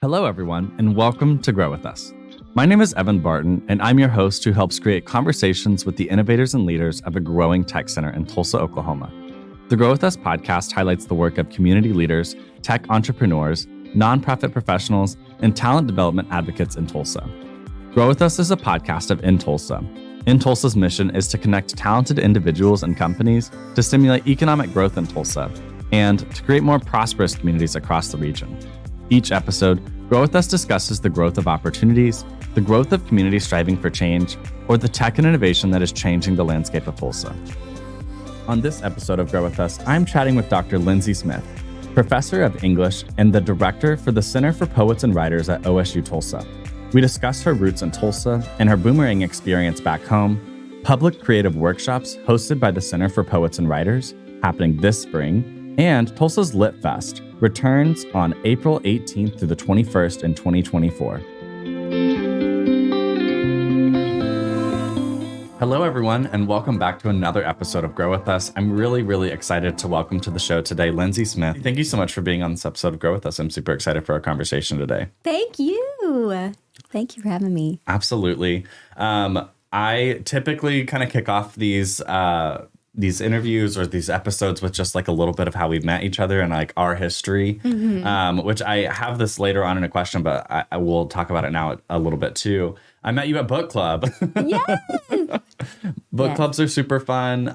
Hello, everyone, and welcome to Grow With Us. My name is Evan Barton, and I'm your host who helps create conversations with the innovators and leaders of a growing tech center in Tulsa, Oklahoma. The Grow With Us podcast highlights the work of community leaders, tech entrepreneurs, nonprofit professionals, and talent development advocates in Tulsa. Grow With Us is a podcast of In Tulsa. In Tulsa's mission is to connect talented individuals and companies to stimulate economic growth in Tulsa and to create more prosperous communities across the region. Each episode, Grow With Us discusses the growth of opportunities, the growth of communities striving for change, or the tech and innovation that is changing the landscape of Tulsa. On this episode of Grow With Us, I'm chatting with Dr. Lindsey Smith, professor of English and the director for the Center for Poets and Writers at OSU-Tulsa. We discuss her roots in Tulsa and her boomerang experience back home, public creative workshops hosted by the Center for Poets and Writers happening this spring, and Tulsa's Lit Fest returns on April 18th through the 21st in 2024. Hello, everyone, and welcome back to another episode of Grow With Us. I'm really excited to welcome to the show today Lindsey Smith. Thank you so much for being on this episode of Grow With Us. I'm super excited for our conversation today. Thank you. Thank you for having me. Absolutely. I typically kind of kick off these interviews or these episodes with just like a little bit of how we've met each other and like our history, which I have this later on in a question, but I will talk about it now a little bit too. I met you at book club. Yes. Book clubs are super fun.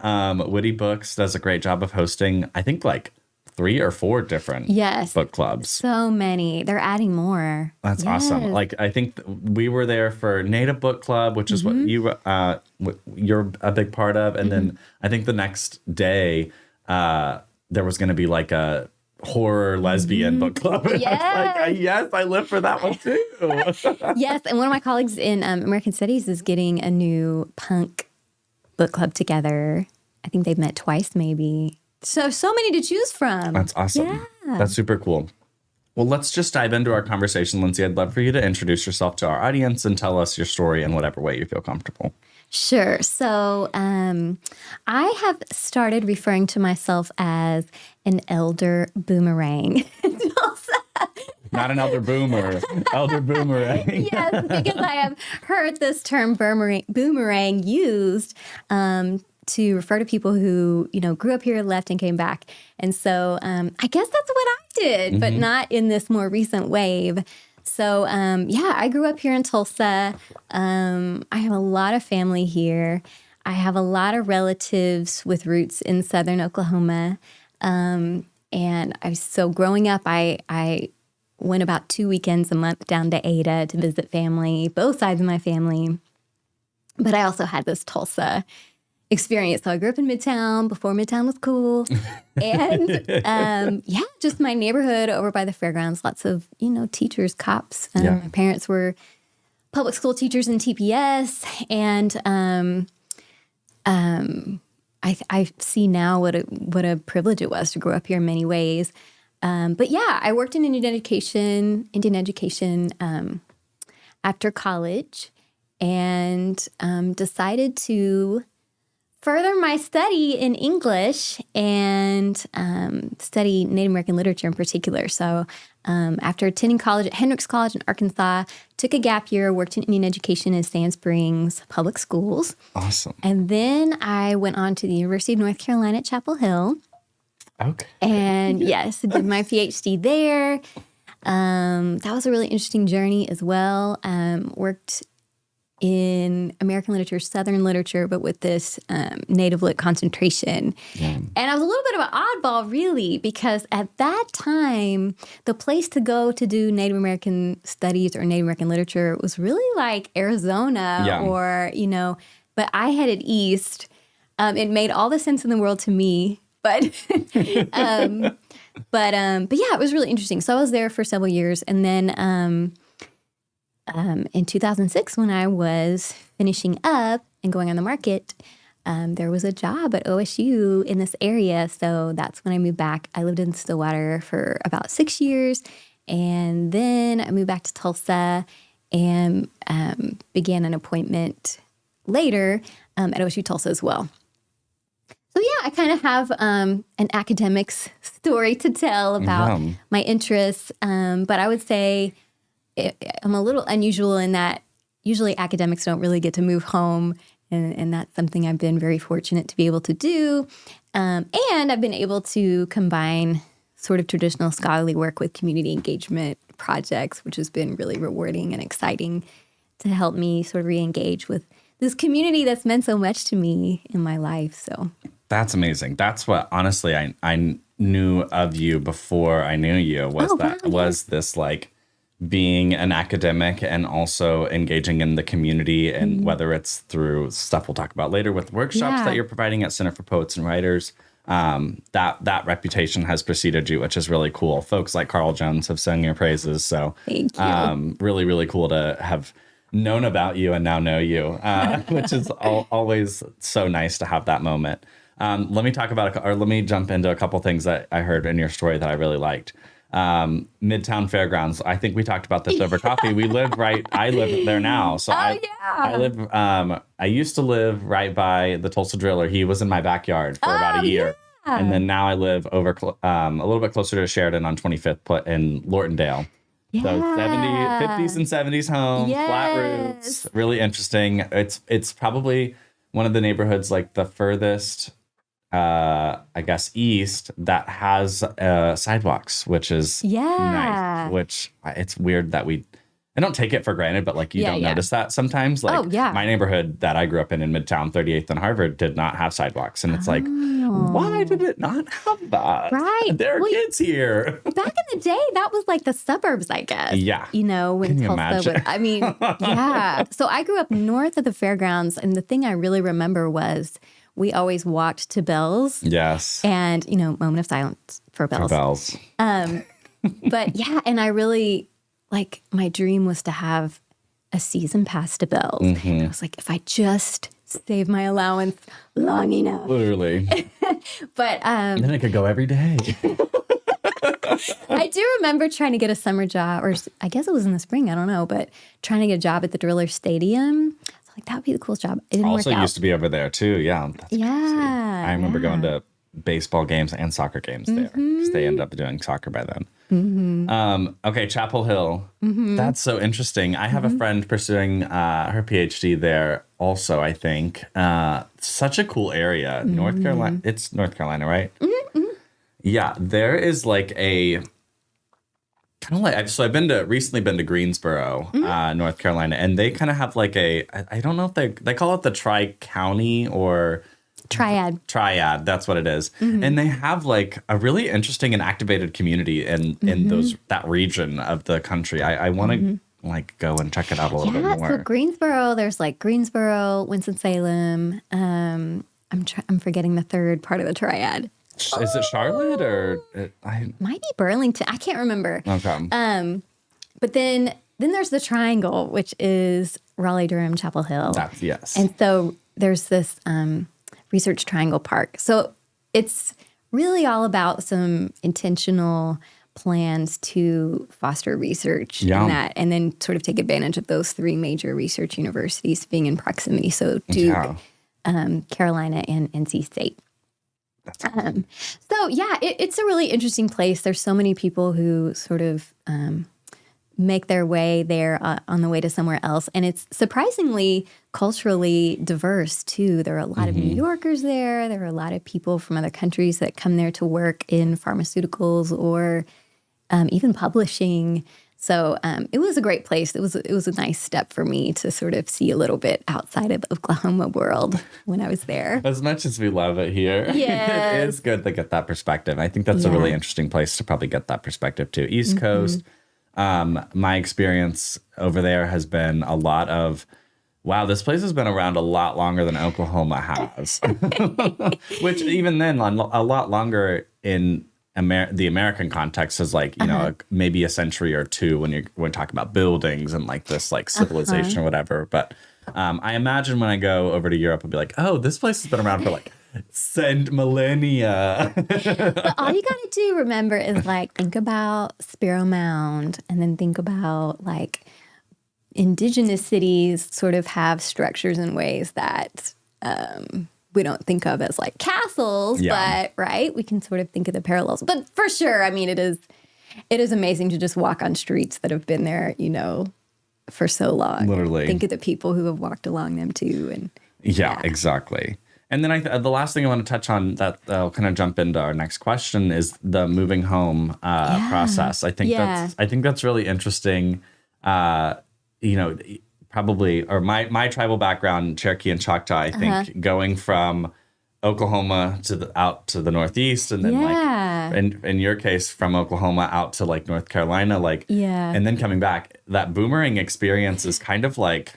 Witty Books does a great job of hosting, I think like 3 or 4 different book clubs. So many. They're adding more. That's awesome. Like I think we were there for Native Book Club, which is what you're a big part of, and then I think the next day there was going to be like a horror lesbian book club. Yes. Yes, I live for that one too. Yes, and one of my colleagues in American Studies is getting a new punk book club together. I think they've met twice, maybe. So many to choose from. That's awesome. Yeah. That's super cool. Well, let's just dive into our conversation, Lindsey. I'd love for you to introduce yourself to our audience and tell us your story in whatever way you feel comfortable. Sure. So I have started referring to myself as an elder boomerang. Not an elder boomer, elder boomerang. Yes, because I have heard this term boomerang used to refer to people who, grew up here, left, and came back. And so I guess that's what I did, but not in this more recent wave. So, I grew up here in Tulsa. I have a lot of family here. I have a lot of relatives with roots in southern Oklahoma. And so growing up, I went about 2 weekends a month down to Ada to visit family, both sides of my family. But I also had this Tulsa experience. So I grew up in Midtown before Midtown was cool. And just my neighborhood over by the fairgrounds, lots of, teachers, cops. My parents were public school teachers in TPS. And I see now what a privilege it was to grow up here in many ways. I worked in Indian education after college and decided to further my study in English and study Native American literature in particular. So after attending college at Hendrix College in Arkansas, took a gap year, worked in Indian education in Sand Springs Public Schools. Awesome. And then I went on to the University of North Carolina at Chapel Hill. Okay. And did my PhD there. That was a really interesting journey as well. Worked in American literature, Southern literature, but with this Native Lit concentration. Yeah. And I was a little bit of an oddball, really, because at that time, the place to go to do Native American studies or Native American literature was really like Arizona or, but I headed east. It made all the sense in the world to me. But it was really interesting. So I was there for several years. And then in 2006, when I was finishing up and going on the market, there was a job at OSU in this area. So that's when I moved back. I lived in Stillwater for about 6 years. And then I moved back to Tulsa and began an appointment later at OSU-Tulsa as well. So I kind of have an academic's story to tell about my interests. But I would say I'm a little unusual in that usually academics don't really get to move home. And that's something I've been very fortunate to be able to do. And I've been able to combine sort of traditional scholarly work with community engagement projects, which has been really rewarding and exciting to help me sort of re-engage with this community that's meant so much to me in my life. So that's amazing. That's what, honestly, I knew of you before I knew you was this like being an academic and also engaging in the community, and whether it's through stuff we'll talk about later with workshops that you're providing at Center for Poets and Writers, that reputation has preceded you, which is really cool. Folks like Carl Jones have sung your praises. So thank you. Really, really cool to have known about you and now know you, which is always so nice to have that moment. Let me jump into a couple things that I heard in your story that I really liked. Midtown Fairgrounds. I think we talked about this over coffee. I live there now. So I used to live right by the Tulsa Driller. He was in my backyard for about a year. Yeah. And then now I live over a little bit closer to Sheridan on 25th in Lortondale. Yeah. So 50s and 70s homes, flat roofs, really interesting. It's probably one of the neighborhoods like the furthest I guess east that has sidewalks, which is nice. Which it's weird that I don't take it for granted, but like you don't notice that sometimes. Like my neighborhood that I grew up in Midtown, 38th and Harvard, did not have sidewalks, and it's like, why did it not have that? Right, there are kids here. Back in the day, that was like the suburbs, I guess. Yeah, when Tulsa. I mean, yeah. So I grew up north of the fairgrounds, and the thing I really remember was, we always walked to Bells. Yes. And, moment of silence for Bells. But yeah, and I really, my dream was to have a season pass to Bells. And I was like, if I just save my allowance long enough. Literally. But then I could go every day. I do remember trying to get a summer job, or I guess it was in the spring, I don't know, but trying to get a job at the Driller Stadium. Like, that would be the coolest job. It didn't work out. Also used to be over there, too. Yeah. That's crazy. I remember going to baseball games and soccer games there, because they ended up doing soccer by then. Okay, Chapel Hill. That's so interesting. I have a friend pursuing her PhD there also, I think. Such a cool area. North Carolina. It's North Carolina, right? Yeah, there is like a... kind of like, so I've recently been to Greensboro, North Carolina, and they kind of have like I don't know if they call it the Tri-County or Triad. That's what it is. And they have like a really interesting and activated community in that region of the country. I want to like go and check it out a little bit more. So Greensboro, there's like Greensboro, Winston-Salem. I'm forgetting the third part of the Triad. Is it Charlotte or might be Burlington? I can't remember. Okay. But then there's the Triangle, which is Raleigh, Durham, Chapel Hill. Yes. And so there's this Research Triangle Park. So it's really all about some intentional plans to foster research in that, and then sort of take advantage of those three major research universities being in proximity. So Duke, Carolina, and NC State. So yeah, it's a really interesting place. There's so many people who sort of make their way there on the way to somewhere else. And it's surprisingly culturally diverse too. There are a lot of New Yorkers there. There are a lot of people from other countries that come there to work in pharmaceuticals or even publishing. So it was a great place. It was a nice step for me to sort of see a little bit outside of the Oklahoma world when I was there. As much as we love it here, it is good to get that perspective. I think that's a really interesting place to probably get that perspective too. East Coast, my experience over there has been a lot of, wow, this place has been around a lot longer than Oklahoma has. Which even then, a lot longer in the American context is like, maybe a century or two when we're talking about buildings and like this like civilization or whatever. But I imagine when I go over to Europe, I'll be like, oh, this place has been around for like millennia. But all you got to do, remember, is like think about Sparrow Mound, and then think about like indigenous cities sort of have structures in ways that we don't think of as like castles, but right, we can sort of think of the parallels. But for sure, I mean, it is it is amazing to just walk on streets that have been there, for so long. Literally. Think of the people who have walked along them too. And yeah. Exactly. And then the last thing I want to touch on that I'll kind of jump into our next question is the moving home process. I think that's really interesting. Probably, or my tribal background, Cherokee and Choctaw, I think going from Oklahoma out to the Northeast, and then in your case from Oklahoma out to like North Carolina, and then coming back, that boomerang experience is kind of like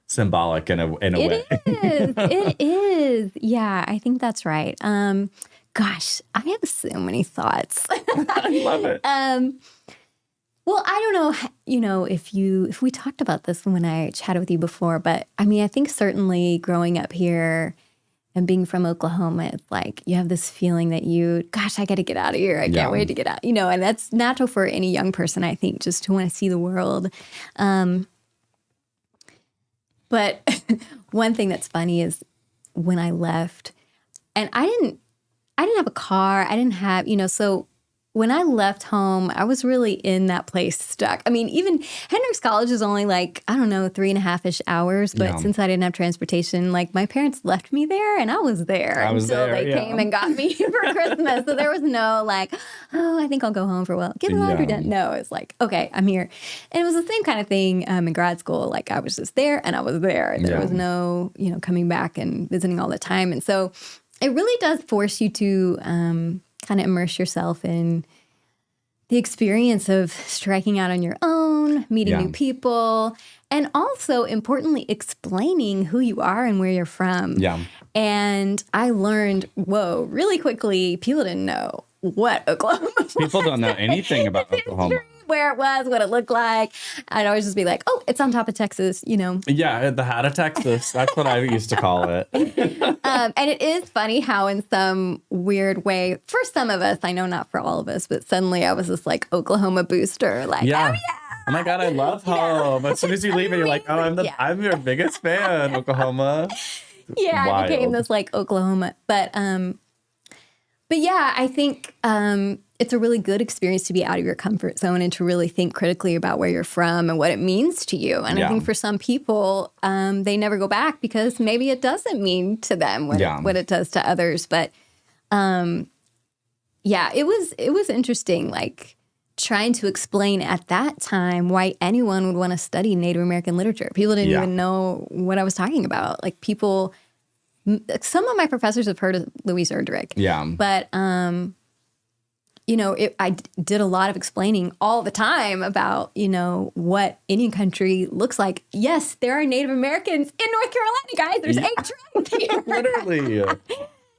symbolic in a way. It is. Yeah, I think that's right. Gosh, I have so many thoughts. I love it. Well, I don't know, if we talked about this when I chatted with you before, but I mean, I think certainly growing up here and being from Oklahoma, it's like you have this feeling that I got to get out of here. I can't wait to get out, and that's natural for any young person, I think, just to want to see the world. But one thing that's funny is when I left, and I didn't have a car. I didn't have, so when I left home, I was really in that place stuck. I mean, even Hendrix College is only 3.5-ish hours. But since I didn't have transportation, my parents left me there and I was there until they came and got me for Christmas. So there was no I think I'll go home for a while. Get the laundry done. No, it's okay, I'm here. And it was the same kind of thing in grad school. I was just there and I was there. And there was no, coming back and visiting all the time. And so it really does force you to kind of immerse yourself in the experience of striking out on your own, meeting new people, and also, importantly, explaining who you are and where you're from. Yeah. And I learned, really quickly, people didn't know what Oklahoma was. People don't know anything about Oklahoma. Where it was, what it looked like. I'd always just be like, oh, it's on top of Texas, Yeah, the hat of Texas. That's what I used to call it. And it is funny how in some weird way, for some of us, I know not for all of us, but suddenly I was this Oklahoma booster. Oh my God, I love home. As soon as you leave it, you're like, oh, I'm your biggest fan, Oklahoma. Yeah, I became this Oklahoma. But yeah, I think it's a really good experience to be out of your comfort zone and to really think critically about where you're from and what it means to you. And I think for some people, they never go back because maybe it doesn't mean to them what it does to others. But it was interesting, trying to explain at that time why anyone would want to study Native American literature. People didn't even know what I was talking about. Some of my professors have heard of Louise Erdrich. Yeah. But, I did a lot of explaining all the time about, what Indian country looks like. Yes, there are Native Americans in North Carolina, guys. There's 8 tribes here. Literally.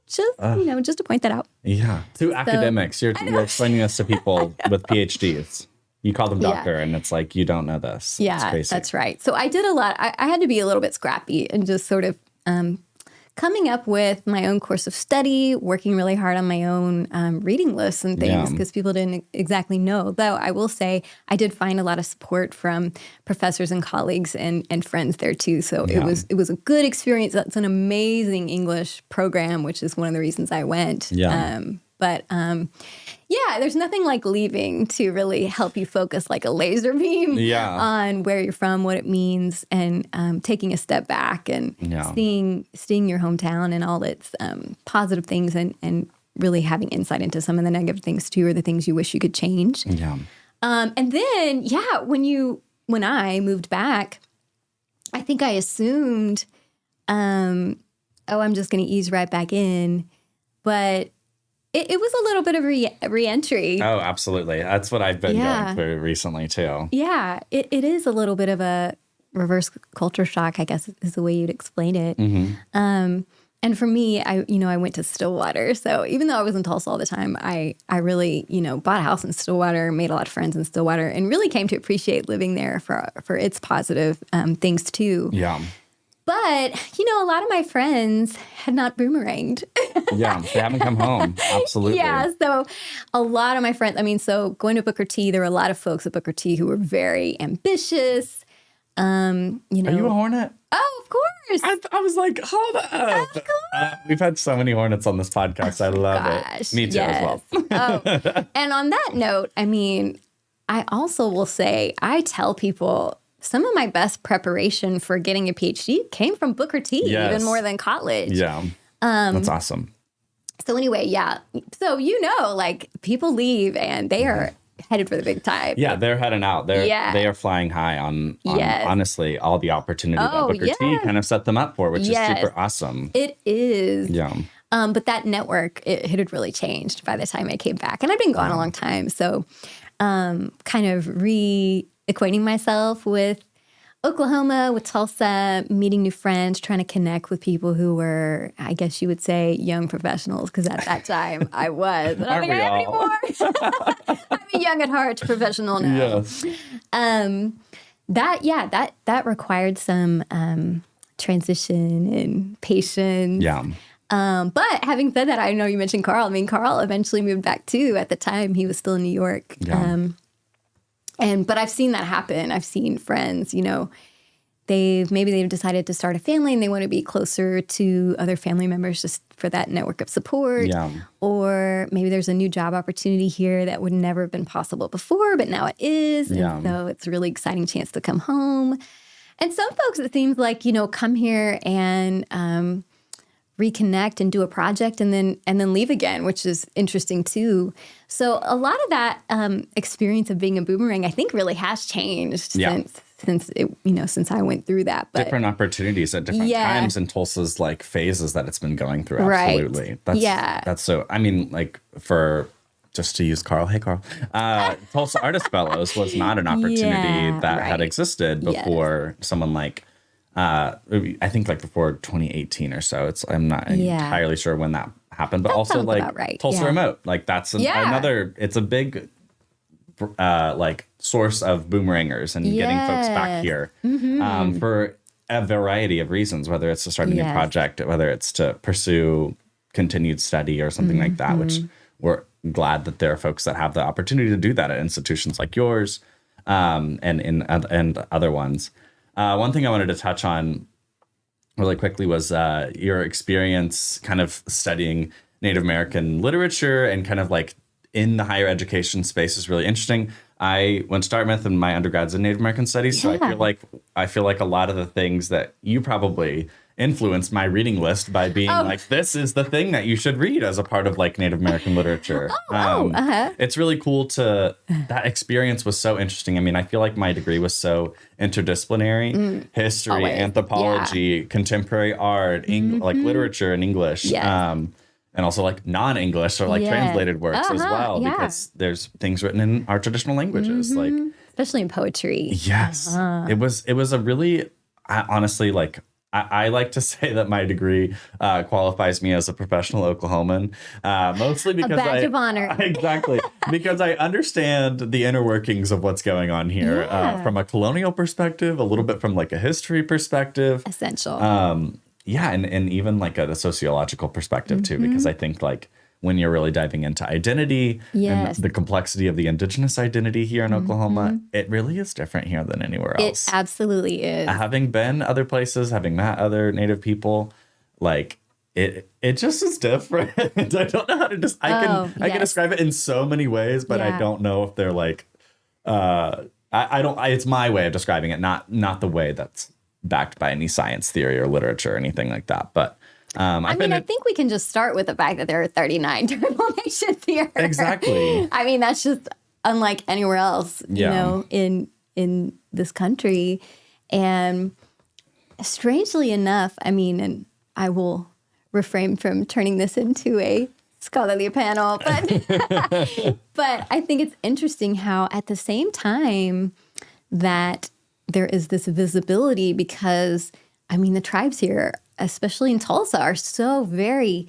Just to point that out. Yeah. To academics. You're explaining this to people with PhDs. You call them doctor, and it's you don't know this. Yeah, it's crazy. That's right. So I did a lot. I had to be a little bit scrappy and just sort of coming up with my own course of study, working really hard on my own reading lists and things because people didn't exactly know. Though I will say I did find a lot of support from professors and colleagues and friends there too. So it was a good experience. It's an amazing English program, which is one of the reasons I went. Yeah. There's nothing like leaving to really help you focus like a laser beam on where you're from, what it means, and taking a step back and seeing your hometown and all its positive things and really having insight into some of the negative things too, or the things you wish you could change. Yeah. And then, when I moved back, I think I assumed, I'm just going to ease right back in, but it was a little bit of re-entry. Oh, absolutely. That's what I've been going through recently, too. Yeah, it is a little bit of a reverse culture shock, I guess is the way you'd explain it. Mm-hmm. And for me, I went to Stillwater. So even though I was in Tulsa all the time, I really, bought a house in Stillwater, made a lot of friends in Stillwater, and really came to appreciate living there for its positive things, too. Yeah. But, a lot of my friends had not boomeranged. Yeah, they haven't come home. Absolutely. Yeah, so a lot of my friends, so going to Booker T, there were a lot of folks at Booker T who were very ambitious, You know, Are you a hornet? Oh, of course. I was like, hold up. We've had so many hornets on this podcast. I love it. Me too as well. And on that note, I mean, I also will say, I tell people some of my best preparation for getting a PhD came from Booker T, even more than college. Yeah. That's awesome. So anyway, yeah. So, you know, like people leave and they are headed for the big time. Yeah, they're heading out. They are flying high on honestly all the opportunity that Booker T kind of set them up for, which is super awesome. It is. Yeah. But that network, it had really changed by the time I came back. And I've been gone a long time. So kind of reacquainting myself with Oklahoma, with Tulsa, meeting new friends, trying to connect with people who were, I guess you would say, young professionals, because at that time I was. But I don't think I am anymore. I'm a young at heart professional now. Yes. That required some transition and patience. Yeah. But having said that, I know you mentioned Carl. I mean, Carl eventually moved back too. At the time, he was still in New York. Yeah. But I've seen that happen. I've seen friends, you know, they've decided to start a family and they want to be closer to other family members just for that network of support. Yeah. Or maybe there's a new job opportunity here that would never have been possible before, but now it is. Yeah. And so it's a really exciting chance to come home. And some folks, it seems like, you know, come here and reconnect and do a project and then leave again, which is interesting too. So a lot of that experience of being a boomerang, I think, really has changed since I went through that. But different opportunities at different times in Tulsa's like phases that it's been going through. Absolutely. Right. That's so. I mean, like for just to use Carl. Hey, Carl. Tulsa Artist Fellows was not an opportunity that had existed before someone like. I think like before 2018 or so. I'm not entirely sure when that happened, but also like Tulsa Remote, like that's another. It's a big like source of boomerangers and getting folks back here for a variety of reasons, whether it's to start a new project, whether it's to pursue continued study or something like that. Which we're glad that there are folks that have the opportunity to do that at institutions like yours and other ones. One thing I wanted to touch on really quickly was your experience kind of studying Native American literature and kind of like in the higher education space is really interesting. I went to Dartmouth and my undergrad's in Native American studies. So I feel like a lot of the things that you probably influenced my reading list by being like, this is the thing that you should read as a part of like Native American literature. It's really cool that experience was so interesting. I mean, I feel like my degree was so interdisciplinary, history, anthropology, contemporary art, like literature and English. And also like non-English or like translated works as well, because there's things written in our traditional languages, like especially in poetry. Yes, it was a really, honestly, like I like to say that my degree qualifies me as a professional Oklahoman, mostly because a badge of honor. Exactly, because I understand the inner workings of what's going on here from a colonial perspective, a little bit from like a history perspective. Essential. And even like a sociological perspective too, because I think like when you're really diving into identity and the complexity of the indigenous identity here in Oklahoma, it really is different here than anywhere else. It absolutely is. Having been other places, having met other Native people, like it just is different. I don't know how to I can describe it in so many ways, but I don't know if they're like it's my way of describing it, not the way that's backed by any science theory or literature or anything like that. But I think we can just start with the fact that there are 39 tribal nations here. Exactly. I mean, that's just unlike anywhere else, you know, in this country. And strangely enough, I mean, and I will refrain from turning this into a scholarly panel, but I think it's interesting how at the same time that there is this visibility, because, I mean, the tribes here, especially in Tulsa, are so very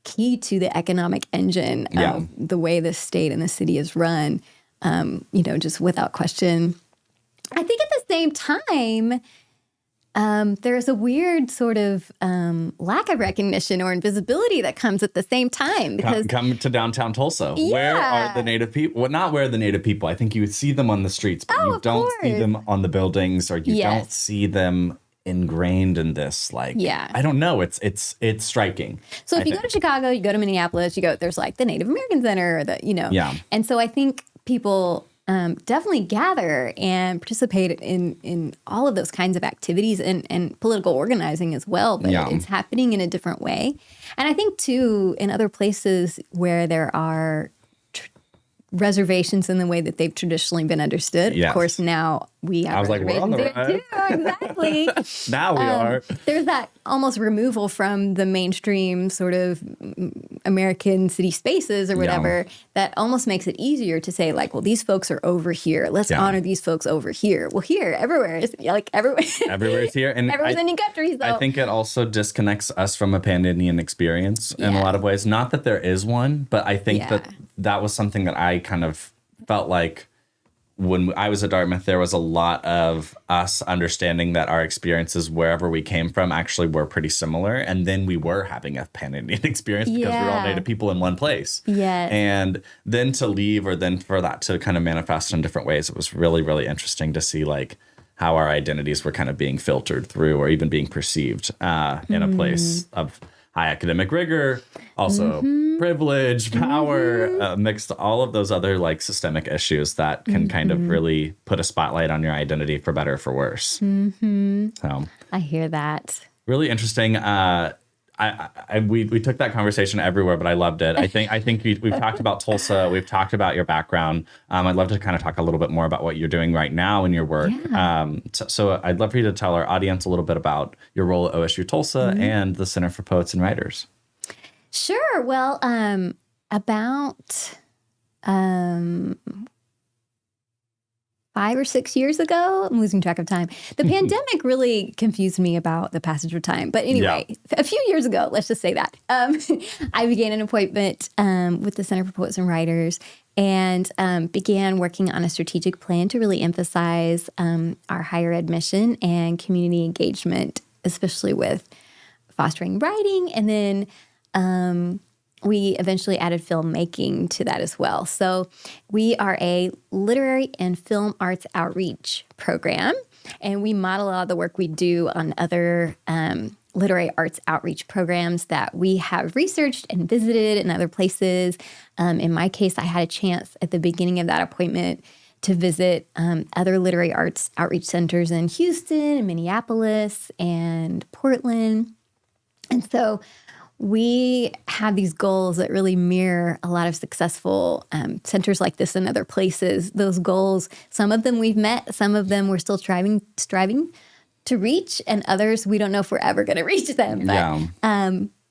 key to the economic engine of the way the state and the city is run, you know, just without question. I think at the same time, there's a weird sort of lack of recognition or invisibility that comes at the same time. Because come to downtown Tulsa. Where are the Native people? Well, not where are the Native people. I think you would see them on the streets, but you don't see them on the buildings, or you don't see them ingrained in this. Like, I don't know. It's striking. So if you go to Chicago, you go to Minneapolis, there's like the Native American Center, And so I think people definitely gather and participate in all of those kinds of activities and political organizing as well, but it's happening in a different way. And I think too, in other places where there are reservations in the way that they've traditionally been understood. Of course, now we have reservations we're on the too. Exactly. Now we are. There's that almost removal from the mainstream sort of American city spaces or whatever that almost makes it easier to say, like, well, these folks are over here. Let's honor these folks over here. Well, everywhere is everywhere's here. And everyone's Indian countries, though. I think it also disconnects us from a pan-Indian experience in a lot of ways. Not that there is one, but I think that was something that I kind of felt like when I was at Dartmouth, there was a lot of us understanding that our experiences wherever we came from actually were pretty similar. And then we were having a pan-Indian experience because we were all Native people in one place. Yes. And then to leave, or then for that to kind of manifest in different ways, it was really, really interesting to see like how our identities were kind of being filtered through or even being perceived in a place of high academic rigor, also privilege, power, mixed all of those other like systemic issues that can kind of really put a spotlight on your identity for better or for worse. So I hear that. Really interesting. We took that conversation everywhere, but I loved it. I think we've talked about Tulsa. We've talked about your background. I'd love to kind of talk a little bit more about what you're doing right now in your work. So I'd love for you to tell our audience a little bit about your role at OSU-Tulsa and the Center for Poets and Writers. Sure. Well, about 5 or 6 years ago, I'm losing track of time. The pandemic really confused me about the passage of time. But anyway, a few years ago, let's just say that, I began an appointment with the Center for Poets and Writers and began working on a strategic plan to really emphasize our higher ed mission and community engagement, especially with fostering writing. And then we eventually added filmmaking to that as well. So we are a literary and film arts outreach program, and we model a lot of the work we do on other literary arts outreach programs that we have researched and visited in other places. In my case, I had a chance at the beginning of that appointment to visit other literary arts outreach centers in Houston and Minneapolis and Portland. And so we have these goals that really mirror a lot of successful centers like this in other places. Those goals, some of them we've met, some of them we're still striving to reach, and others we don't know if we're ever going to reach them. But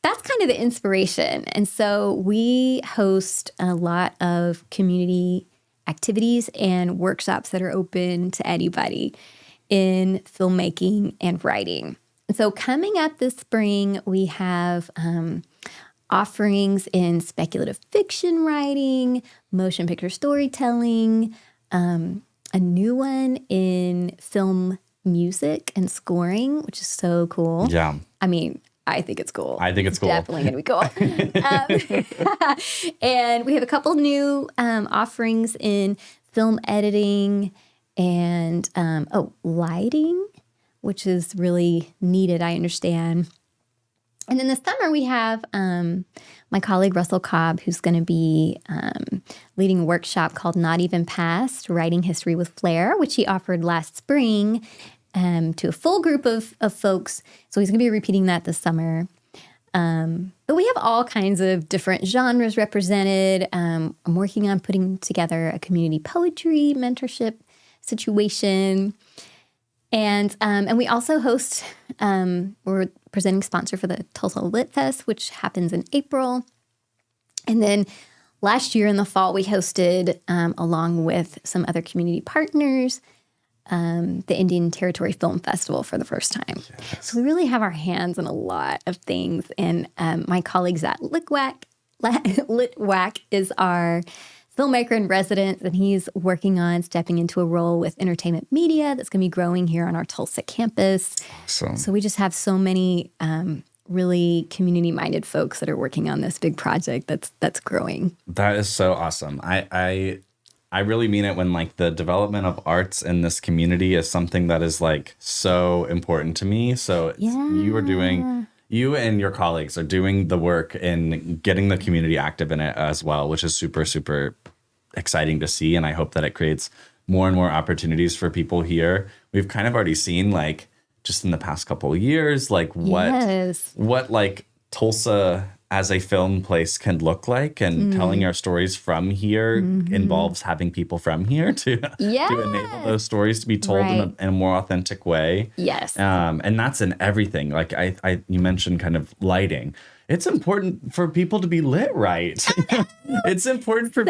that's kind of the inspiration. And so we host a lot of community activities and workshops that are open to anybody in filmmaking and writing. So coming up this spring, we have offerings in speculative fiction writing, motion picture storytelling, a new one in film music and scoring, which is so cool. Yeah. I mean, I think it's cool. I think it's cool. Definitely going to be cool. And we have a couple new offerings in film editing and lighting, which is really needed, I understand. And then this summer we have my colleague Russell Cobb, who's going to be leading a workshop called Not Even Past, Writing History with Flair, which he offered last spring to a full group of folks. So he's going to be repeating that this summer. But we have all kinds of different genres represented. I'm working on putting together a community poetry mentorship situation. And we also host, we're presenting sponsor for the Tulsa Lit Fest, which happens in April. And then last year in the fall, we hosted, along with some other community partners, the Indian Territory Film Festival for the first time. Yes. So we really have our hands in a lot of things. And my colleagues at Litwack is our filmmaker in residence, and he's working on stepping into a role with entertainment media that's going to be growing here on our Tulsa campus. Awesome. So we just have so many really community-minded folks that are working on this big project that's growing. That is so awesome. I really mean it when like the development of arts in this community is something that is like so important to me. So you and your colleagues are doing the work in getting the community active in it as well, which is super, super exciting to see. And I hope that it creates more and more opportunities for people here. We've kind of already seen like just in the past couple of years, like what like Tulsa as a film place can look like, and telling our stories from here involves having people from here to enable those stories to be told in a more authentic way. Yes. And that's in everything. Like you mentioned kind of lighting. It's important for people to be lit right. It's important for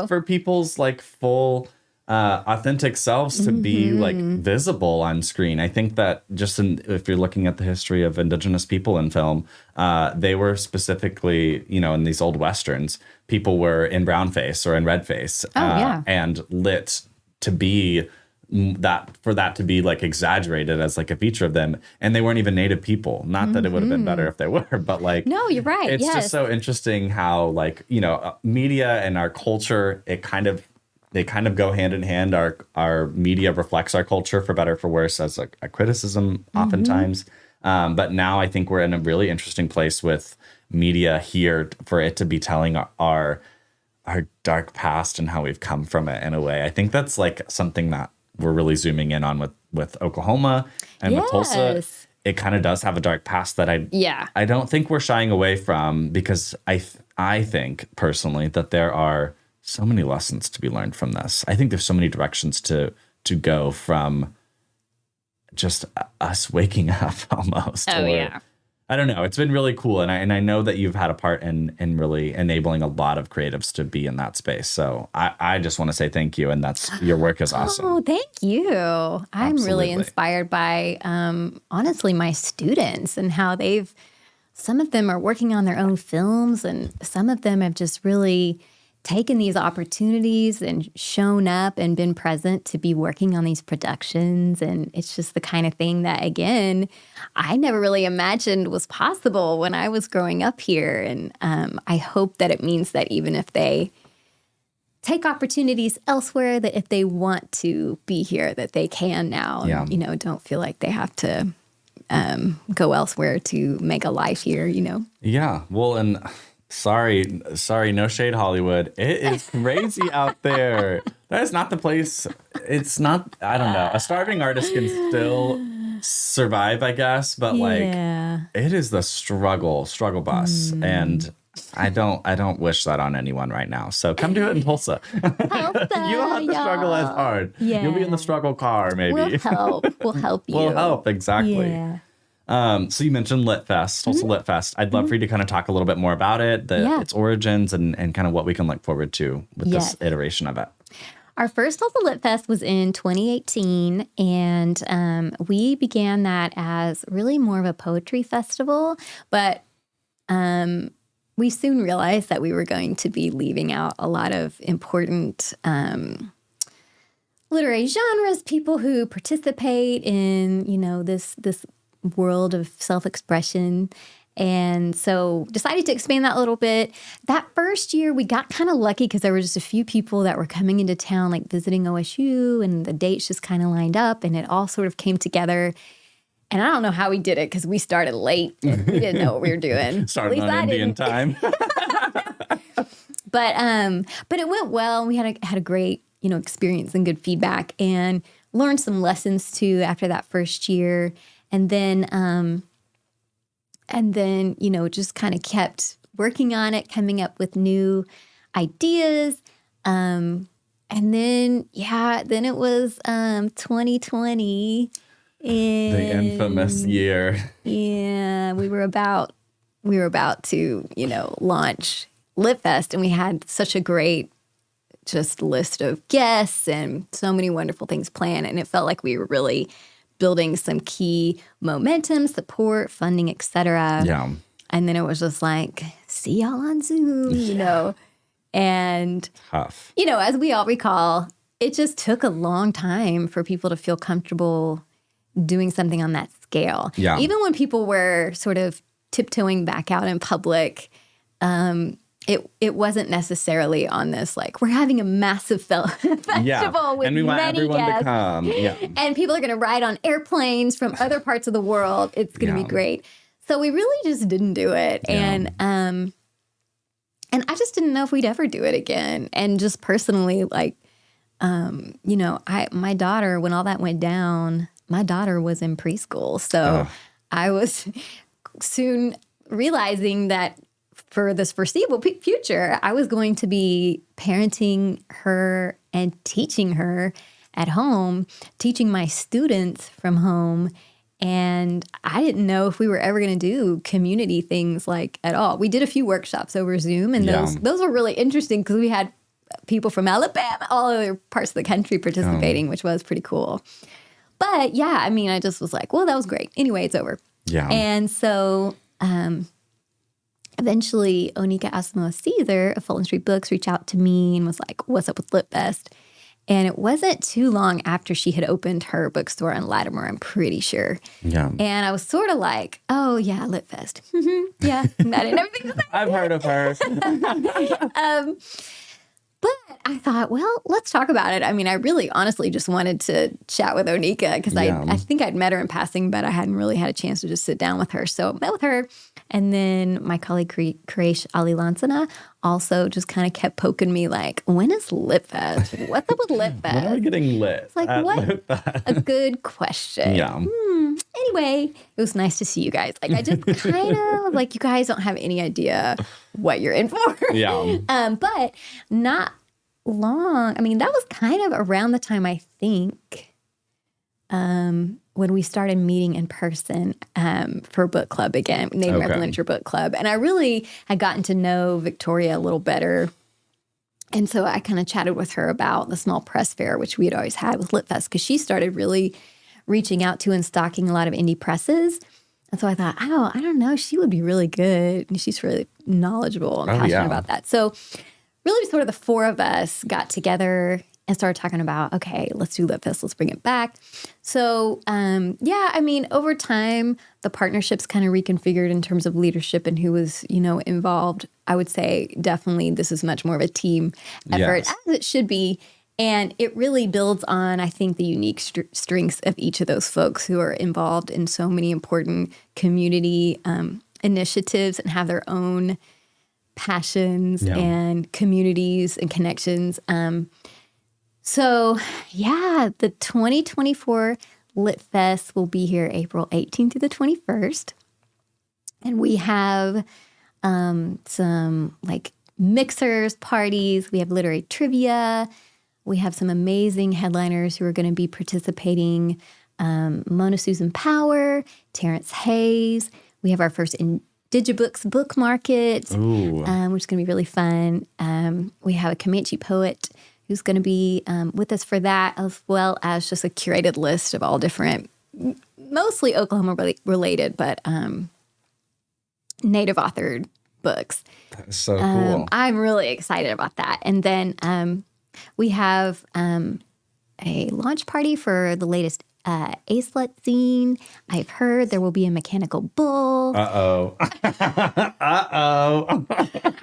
for people's like full authentic selves to be like visible on screen. I think that just if you're looking at the history of Indigenous people in film, they were specifically, in these old Westerns, people were in brown face or in red face and lit to be for that to be like exaggerated as like a feature of them. And they weren't even Native people. Not that it would have been better if they were, but like, no, you're right. It's just so interesting how like, media and our culture, they kind of go hand in hand. Our media reflects our culture for better or for worse as a criticism oftentimes. But now I think we're in a really interesting place with media here for it to be telling our dark past and how we've come from it in a way. I think that's like something that we're really zooming in on with Oklahoma and with Tulsa. It kind of does have a dark past that I don't think we're shying away from, because I think personally that there are so many lessons to be learned from this. I think there's so many directions to go from just us waking up almost. I don't know. It's been really cool. And I know that you've had a part in really enabling a lot of creatives to be in that space. So I just want to say thank you. And your work is awesome. Oh, thank you. I'm really inspired by, honestly, my students and how some of them are working on their own films, and some of them have just really taken these opportunities and shown up and been present to be working on these productions. And it's just the kind of thing that, again, I never really imagined was possible when I was growing up here. And I hope that it means that even if they take opportunities elsewhere, that if they want to be here, that they can now, and, don't feel like they have to go elsewhere to make a life here, Yeah. Well, and Sorry, no shade, Hollywood. It is crazy out there. That is not the place. It's not, I don't know. A starving artist can still survive, I guess, but it is the struggle bus. And I don't wish that on anyone right now. So come do it in Tulsa. You don't have to struggle as hard. Yeah. You'll be in the struggle car, maybe. We'll help. We'll help you. We'll help, exactly. Yeah. So you mentioned Lit Fest, Tulsa Lit Fest. I'd love for you to kind of talk a little bit more about it, its origins, and kind of what we can look forward to with this iteration of it. Our first Tulsa Lit Fest was in 2018, and we began that as really more of a poetry festival, but we soon realized that we were going to be leaving out a lot of important literary genres, people who participate in, this world of self-expression. And so decided to expand that a little bit. That first year, we got kind of lucky because there were just a few people that were coming into town, like visiting OSU, and the dates just kind of lined up, and it all sort of came together. And I don't know how we did it because we started late and we didn't know what we were doing. Started on Indian time. But it went well. We had a great, experience and good feedback, and learned some lessons too after that first year. And then, just kind of kept working on it, coming up with new ideas. And then it was 2020. And the infamous year. Yeah, we were about to, launch Lit Fest, and we had such a great just list of guests and so many wonderful things planned. And it felt like we were really building some key momentum, support, funding, etc. Yeah. And then it was just like, see y'all on Zoom, And, Tough. as we all recall, it just took a long time for people to feel comfortable doing something on that scale. Yeah. Even when people were sort of tiptoeing back out in public, it wasn't necessarily on this, like, we're having a massive festival with and we want many everyone guests. to come. Yeah. And people are going to ride on airplanes from other parts of the world. It's going to be great. So we really just didn't do it. Yeah. And I just didn't know if we'd ever do it again. And just personally, like, my daughter, when all that went down, my daughter was in preschool. So I was soon realizing that for this foreseeable future, I was going to be parenting her and teaching her at home, teaching my students from home. And I didn't know if we were ever going to do community things like at all. We did a few workshops over Zoom, and those were really interesting because we had people from Alabama, all other parts of the country participating, which was pretty cool. But yeah, I mean, I just was like, well, that was great. Anyway, it's over. Yeah. And so eventually Onika Asamoah Caesar of Fulton Street Books reached out to me and was like, what's up with Lit Fest? And it wasn't too long after she had opened her bookstore in Latimer, I'm pretty sure. Yeah. And I was sort of like, oh, yeah, Lit Fest. Yeah, that and everything. I've heard of her. But I thought, well, let's talk about it. I mean, I really honestly just wanted to chat with Onika because I think I'd met her in passing, but I hadn't really had a chance to just sit down with her. So I met with her. And then my colleague, Quraish Ali Lansana, also just kind of kept poking me like, when is Lit Fest? What's up with Lit Fest? When are we getting lit? It's like, what? A good question. Yeah. Anyway, it was nice to see you guys. Like, I just kind of, like, you guys don't have any idea what you're in for. Yeah. But not long. I mean, that was kind of around the time, I think, when we started meeting in person for book club again, Native American Literature Book Club. And I really had gotten to know Victoria a little better. And so I kind of chatted with her about the small press fair, which we had always had with Lit Fest, because she started really reaching out to and stocking a lot of indie presses. And so I thought, I don't know, she would be really good. And she's really knowledgeable and passionate about that. So really sort of the four of us got together and started talking about, okay, let's do Lit Fest, let's bring it back. So, I mean, over time, the partnerships kind of reconfigured in terms of leadership and who was, involved. I would say definitely this is much more of a team effort, as it should be. And it really builds on, I think, the unique strengths of each of those folks who are involved in so many important community initiatives and have their own passions and communities and connections. So, the 2024 Lit Fest will be here April 18th through the 21st. And we have some like mixers, parties. We have literary trivia. We have some amazing headliners who are going to be participating. Mona Susan Power, Terrence Hayes. We have our first Digibooks book market, which is going to be really fun. We have a Comanche poet who's going to be with us for that, as well as just a curated list of all different, mostly Oklahoma related, but Native authored books. That's so cool. I'm really excited about that. And then we have a launch party for the latest A-Slut zine. I've heard there will be a mechanical bull. Uh-oh.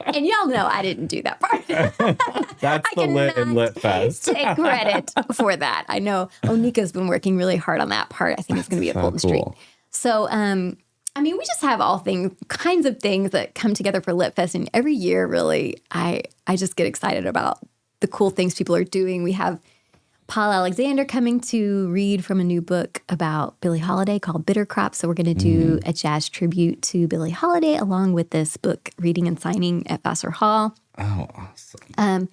And y'all know I didn't do that part. That's the Lit and Lit Fest. Take credit for that. I know Onika's been working really hard on that part. I think it's going to be at Fulton Street. So, I mean, we just have kinds of things that come together for Lit Fest. And every year, really, I just get excited about the cool things people are doing. We have Paul Alexander coming to read from a new book about Billie Holiday called Bitter Crop. So we're going to do a jazz tribute to Billie Holiday along with this book reading and signing at Vassar Hall. Oh, awesome. And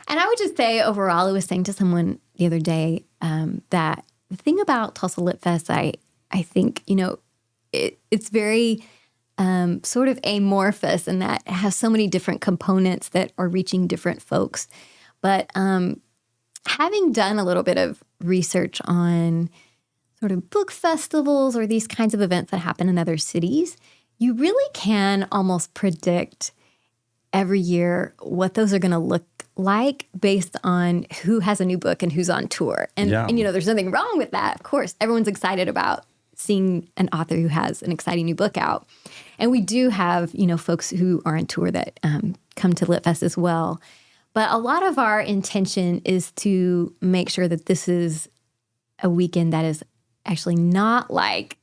I would just say overall, I was saying to someone the other day that the thing about Tulsa Lit Fest, I think, it's very sort of amorphous in that it has so many different components that are reaching different folks. But having done a little bit of research on sort of book festivals or these kinds of events that happen in other cities, you really can almost predict every year what those are going to look like based on who has a new book and who's on tour. And, there's nothing wrong with that. Of course, everyone's excited about seeing an author who has an exciting new book out. And we do have, folks who are on tour that come to Lit Fest as well. But a lot of our intention is to make sure that this is a weekend that is actually not like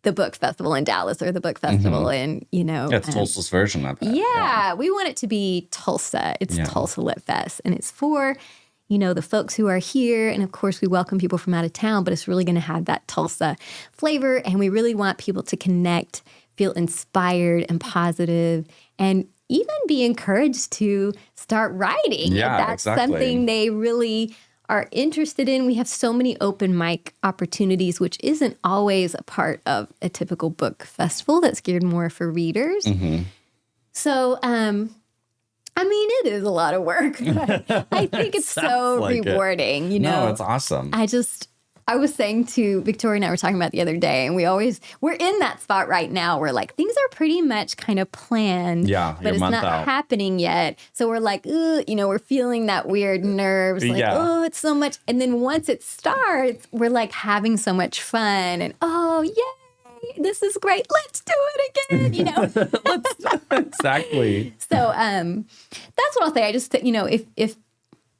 the book festival in Dallas or the book festival in, It's Tulsa's version of it. Yeah, we want it to be Tulsa. It's Tulsa Lit Fest. And it's for, the folks who are here. And of course, we welcome people from out of town, but it's really going to have that Tulsa flavor. And we really want people to connect, feel inspired and positive, and even be encouraged to start writing. Yeah, if that's exactly. something they really are interested in. We have so many open mic opportunities, which isn't always a part of a typical book festival that's geared more for readers. So, it is a lot of work, but I think it's so like rewarding, No, it's awesome. I was saying to Victoria and I were talking about the other day, and we're in that spot right now where like things are pretty much kind of planned, but it's not happening yet. So we're like, we're feeling that weird nerves, like, it's so much. And then once it starts, we're like having so much fun and, yay, this is great. Let's do it again, Exactly. So that's what I'll say. I just, if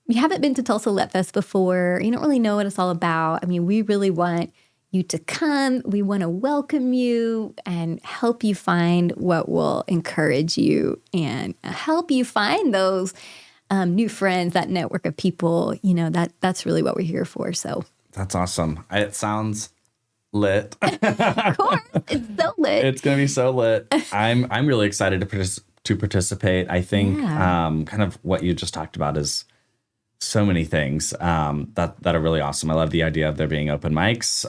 you haven't been to Tulsa Lit Fest before, you don't really know what it's all about. We really want you to come. We want to welcome you and help you find what will encourage you and help you find those new friends, that network of people. That's really what we're here for. So that's awesome. It sounds lit. Of course, it's so lit. It's gonna be so lit. I'm really excited to participate. I think kind of what you just talked about is so many things that are really awesome. I love the idea of there being open mics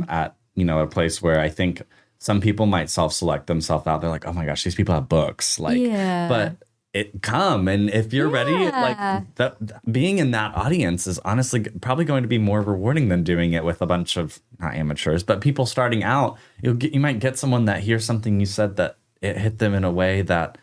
at a place where I think some people might self-select themselves out. They're like, oh my gosh, these people have books. But come, and if you're ready, like being in that audience is honestly probably going to be more rewarding than doing it with a bunch of not amateurs, but people starting out. You might get someone that hears something you said that it hit them in a way that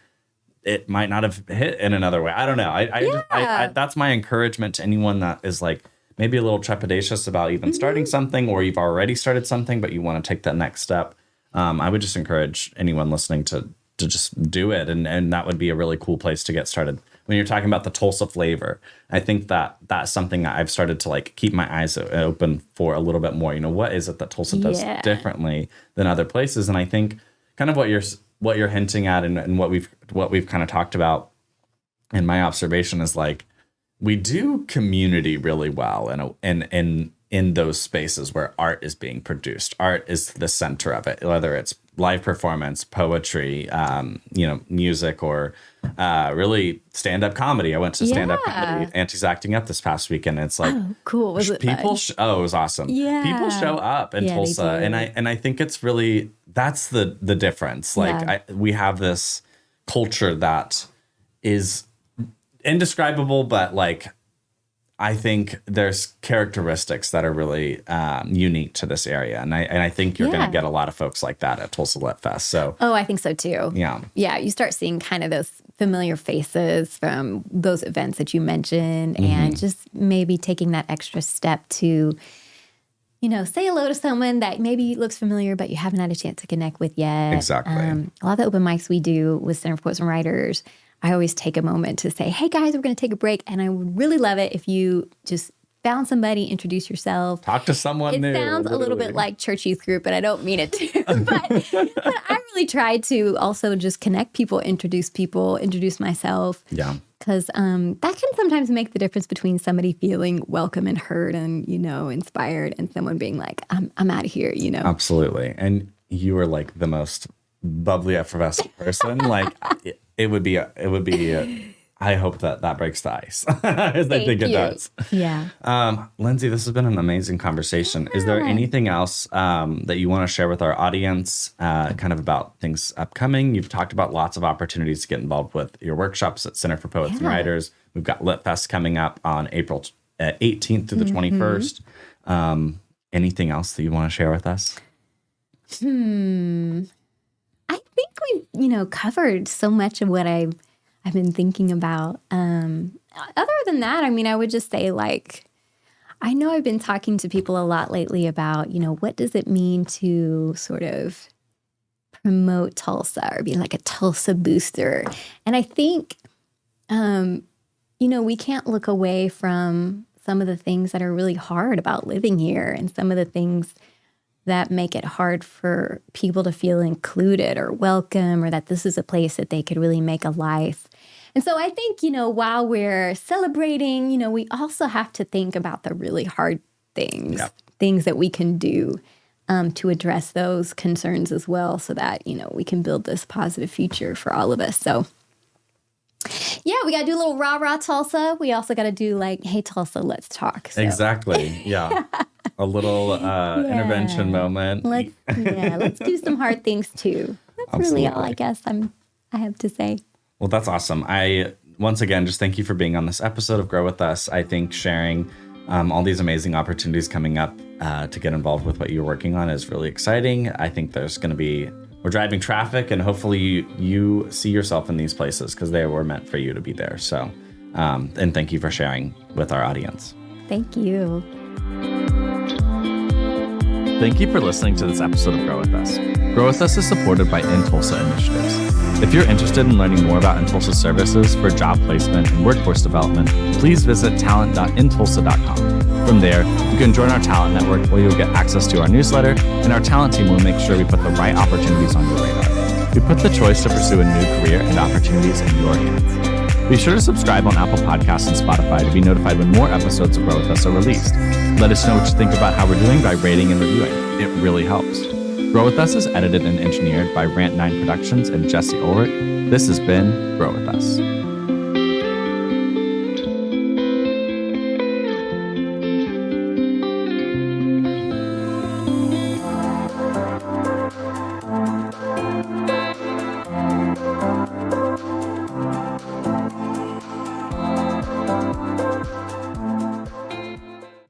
it might not have hit in another way. I don't know. I that's my encouragement to anyone that is like maybe a little trepidatious about even starting something, or you've already started something, but you want to take that next step. I would just encourage anyone listening to just do it. And that would be a really cool place to get started. When you're talking about the Tulsa flavor, I think that that's something that I've started to like keep my eyes open for a little bit more. What is it that Tulsa does differently than other places? And I think kind of what you're hinting at and what we've kind of talked about, and my observation is like we do community really well in those spaces where art is being produced. Art is the center of it, whether it's live performance, poetry, music, or really stand-up comedy. I went to stand-up comedy, Auntie's Acting Up this past weekend. And it's like, oh, cool. Was it people? It was awesome. Yeah, people show up in Tulsa, and I think it's really that's the difference. Like we have this culture that is indescribable, but like I think there's characteristics that are really unique to this area. And I think you're going to get a lot of folks like that at Tulsa Lit Fest. So, I think so too. Yeah. Yeah. You start seeing kind of those familiar faces from those events that you mentioned, and just maybe taking that extra step to, say hello to someone that maybe looks familiar, but you haven't had a chance to connect with yet. Exactly. A lot of the open mics we do with Center for Poets and Writers, I always take a moment to say, hey guys, we're going to take a break. And I would really love it if you just found somebody, introduce yourself. Talk to someone new. It sounds a little bit like church youth group, and I don't mean it to. but I really try to also just connect people, introduce myself. Yeah. Because that can sometimes make the difference between somebody feeling welcome and heard and, inspired, and someone being like, I'm out of here, Absolutely. And you are like the most bubbly, effervescent person. Like it would be I hope that breaks the ice. As I think it does. Yeah. Lindsey, this has been an amazing conversation. Is there anything else that you want to share with our audience, kind of about things upcoming? You've talked about lots of opportunities to get involved with your workshops at Center for Poets and Writers. We've got Lit Fest coming up on April 18th through the 21st. Anything else that you want to share with us? I think we've, covered so much of what I've I've been thinking about. Other than that, I mean, I would just say, like, I know I've been talking to people a lot lately about, what does it mean to sort of promote Tulsa or be like a Tulsa booster? And I think, we can't look away from some of the things that are really hard about living here and some of the things that make it hard for people to feel included or welcome, or that this is a place that they could really make a life. And so I think, while we're celebrating, we also have to think about the really hard things, things that we can do to address those concerns as well, so that, we can build this positive future for all of us. So yeah, we got to do a little rah-rah Tulsa. We also got to do like, hey, Tulsa, let's talk. So. Exactly. Yeah. A little intervention moment. Let's do some hard things too. That's Absolutely. Really all I guess I have to say. Well, that's awesome. I, once again, just thank you for being on this episode of Grow With Us. I think sharing all these amazing opportunities coming up to get involved with what you're working on is really exciting. I think there's going to be, we're driving traffic, and hopefully you see yourself in these places because they were meant for you to be there. So, and thank you for sharing with our audience. Thank you. Thank you for listening to this episode of Grow With Us. Grow With Us is supported by In-Tulsa Initiatives. If you're interested in learning more about In-Tulsa services for job placement and workforce development, please visit talent.intulsa.com. From there, you can join our talent network where you'll get access to our newsletter, and our talent team will make sure we put the right opportunities on your radar. We put the choice to pursue a new career and opportunities in your hands. Be sure to subscribe on Apple Podcasts and Spotify to be notified when more episodes of Grow With Us are released. Let us know what you think about how we're doing by rating and reviewing. It really helps. Grow With Us is edited and engineered by Rant9 Productions and Jesse Ulrich. This has been Grow With Us.